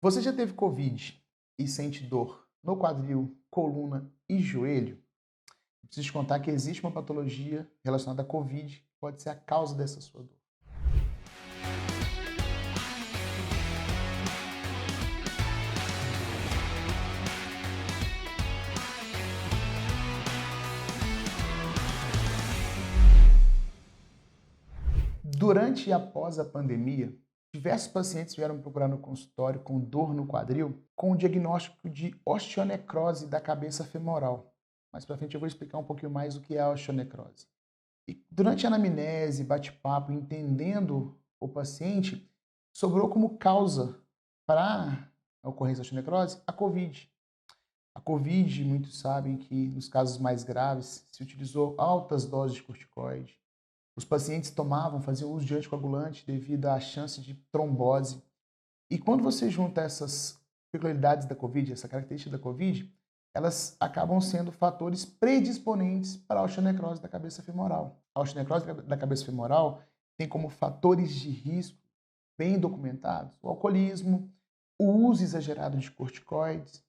Você já teve Covid e sente dor no quadril, coluna e joelho? Preciso te contar que existe uma patologia relacionada à Covid que pode ser a causa dessa sua dor. Durante e após a pandemia, diversos pacientes vieram me procurar no consultório com dor no quadril, com o diagnóstico de osteonecrose da cabeça femoral. Mais para frente eu vou explicar um pouquinho mais o que é a osteonecrose. E durante a anamnese, bate-papo, entendendo o paciente, sobrou como causa para a ocorrência da osteonecrose a Covid. A Covid, muitos sabem que nos casos mais graves se utilizou altas doses de corticoide. Os pacientes tomavam, faziam uso de anticoagulante devido à chance de trombose. E quando você junta essas peculiaridades da Covid, essa característica da Covid, elas acabam sendo fatores predisponentes para a osteonecrose da cabeça femoral. A osteonecrose da cabeça femoral tem como fatores de risco bem documentados o alcoolismo, o uso exagerado de corticoides,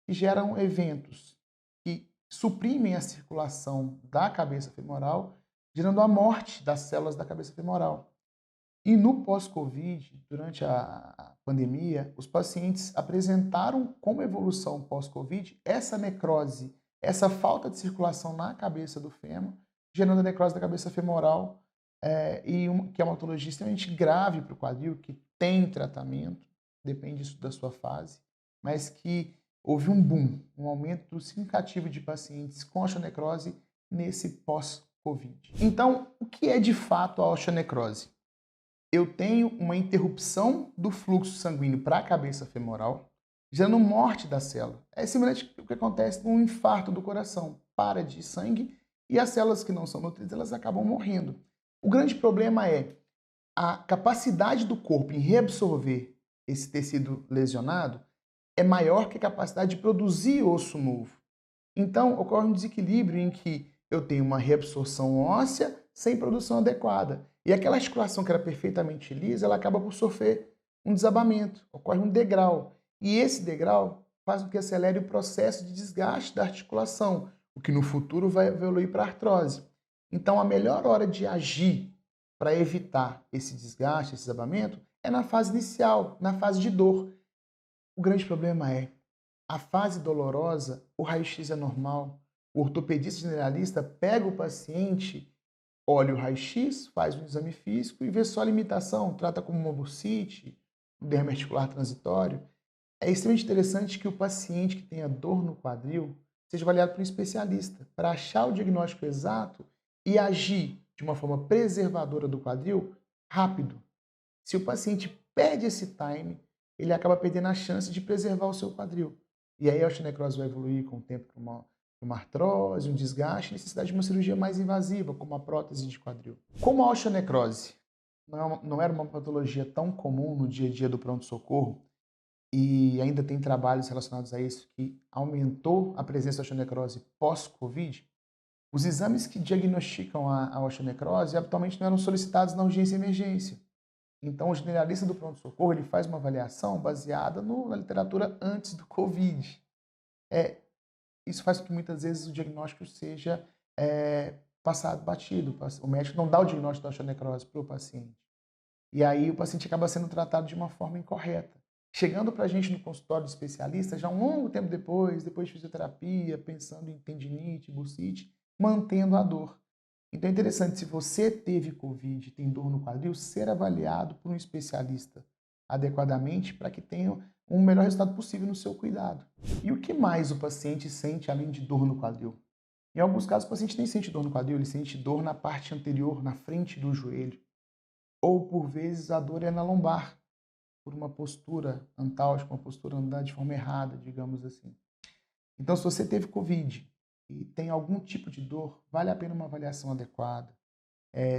que geram eventos que suprimem a circulação da cabeça femoral, gerando a morte das células da cabeça femoral. E no pós-Covid, durante a pandemia, os pacientes apresentaram como evolução pós-Covid essa necrose, essa falta de circulação na cabeça do fêmur, gerando a necrose da cabeça femoral, que é uma patologia extremamente grave para o quadril, que tem tratamento, depende da sua fase, mas que houve um boom, um aumento significativo de pacientes com osteonecrose nesse pós-Covid. Então, o que é de fato a osteonecrose? Eu tenho uma interrupção do fluxo sanguíneo para a cabeça femoral, gerando morte da célula. É semelhante ao que acontece num infarto do coração. Para de sangue e as células que não são nutridas, elas acabam morrendo. O grande problema é a capacidade do corpo em reabsorver esse tecido lesionado é maior que a capacidade de produzir osso novo. Então, ocorre um desequilíbrio em que eu tenho uma reabsorção óssea sem produção adequada. E aquela articulação que era perfeitamente lisa, ela acaba por sofrer um desabamento, ocorre um degrau. E esse degrau faz com que acelere o processo de desgaste da articulação, o que no futuro vai evoluir para a artrose. Então, a melhor hora de agir para evitar esse desgaste, esse desabamento, é na fase inicial, na fase de dor. O grande problema é a fase dolorosa, o raio-x é normal. O ortopedista generalista pega o paciente, olha o raio-x, faz um exame físico e vê só a limitação, trata como uma bursite, um derrame articular transitório. É extremamente interessante que o paciente que tenha dor no quadril seja avaliado por um especialista para achar o diagnóstico exato e agir de uma forma preservadora do quadril rápido. Se o paciente perde esse time, ele acaba perdendo a chance de preservar o seu quadril. E aí a osteonecrose vai evoluir com o tempo para uma artrose, um desgaste, necessidade de uma cirurgia mais invasiva, como a prótese de quadril. Como a osteonecrose não era uma patologia tão comum no dia a dia do pronto-socorro, e ainda tem trabalhos relacionados a isso que aumentou a presença da osteonecrose pós-Covid, os exames que diagnosticam a osteonecrose atualmente não eram solicitados na urgência e emergência. Então, o generalista do pronto-socorro ele faz uma avaliação baseada na literatura antes do Covid. É, isso faz com que muitas vezes o diagnóstico seja passado batido. O médico não dá o diagnóstico da osteonecrose para o paciente. E aí o paciente acaba sendo tratado de uma forma incorreta. Chegando para a gente no consultório de especialista, já um longo tempo depois de fisioterapia, pensando em tendinite, bursite, mantendo a dor. Então é interessante, se você teve Covid e tem dor no quadril, ser avaliado por um especialista adequadamente para que tenha um melhor resultado possível no seu cuidado. E o que mais o paciente sente além de dor no quadril? Em alguns casos, o paciente nem sente dor no quadril, ele sente dor na parte anterior, na frente do joelho. Ou, por vezes, a dor é na lombar, por uma postura antálgica, uma postura andar de forma errada, digamos assim. Então, se você teve Covid e tem algum tipo de dor, vale a pena uma avaliação adequada.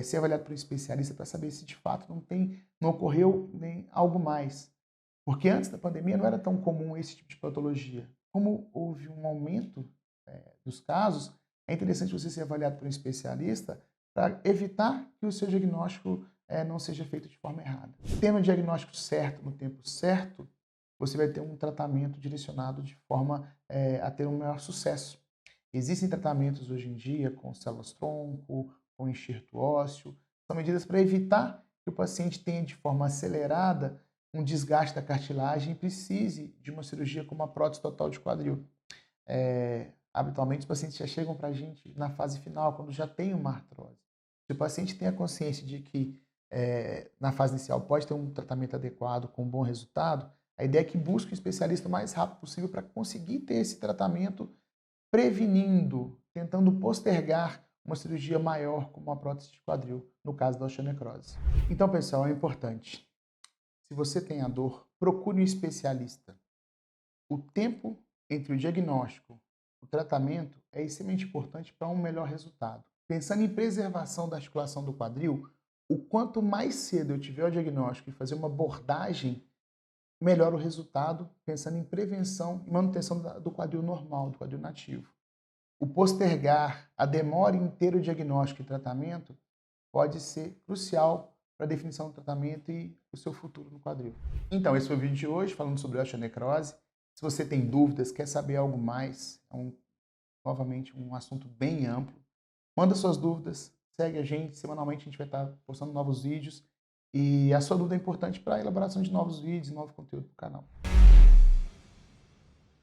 Ser avaliado por um especialista para saber se de fato não ocorreu nem algo mais. Porque antes da pandemia não era tão comum esse tipo de patologia. Como houve um aumento dos casos, é interessante você ser avaliado por um especialista para evitar que o seu diagnóstico não seja feito de forma errada. Tendo o diagnóstico certo no tempo certo, você vai ter um tratamento direcionado de forma a ter um maior sucesso. Existem tratamentos hoje em dia com células-tronco, com enxerto ósseo, são medidas para evitar que o paciente tenha de forma acelerada um desgaste da cartilagem e precise de uma cirurgia como a prótese total de quadril. Habitualmente os pacientes já chegam para a gente na fase final, quando já tem uma artrose. Se o paciente tem a consciência de que na fase inicial pode ter um tratamento adequado com um bom resultado, a ideia é que busque um especialista o mais rápido possível para conseguir ter esse tratamento prevenindo, tentando postergar uma cirurgia maior como a prótese de quadril, no caso da osteonecrose. Então, pessoal, é importante. Se você tem a dor, procure um especialista. O tempo entre o diagnóstico e o tratamento é extremamente importante para um melhor resultado. Pensando em preservação da articulação do quadril, o quanto mais cedo eu tiver o diagnóstico e fazer uma abordagem, melhor o resultado, pensando em prevenção e manutenção do quadril normal, do quadril nativo. O postergar, a demora em ter o diagnóstico e tratamento pode ser crucial para a definição do tratamento e o seu futuro no quadril. Então, esse foi o vídeo de hoje, falando sobre osteonecrose. Se você tem dúvidas, quer saber algo mais, novamente um assunto bem amplo, manda suas dúvidas, segue a gente, semanalmente a gente vai estar postando novos vídeos e a sua dúvida é importante para a elaboração de novos vídeos e novo conteúdo do canal.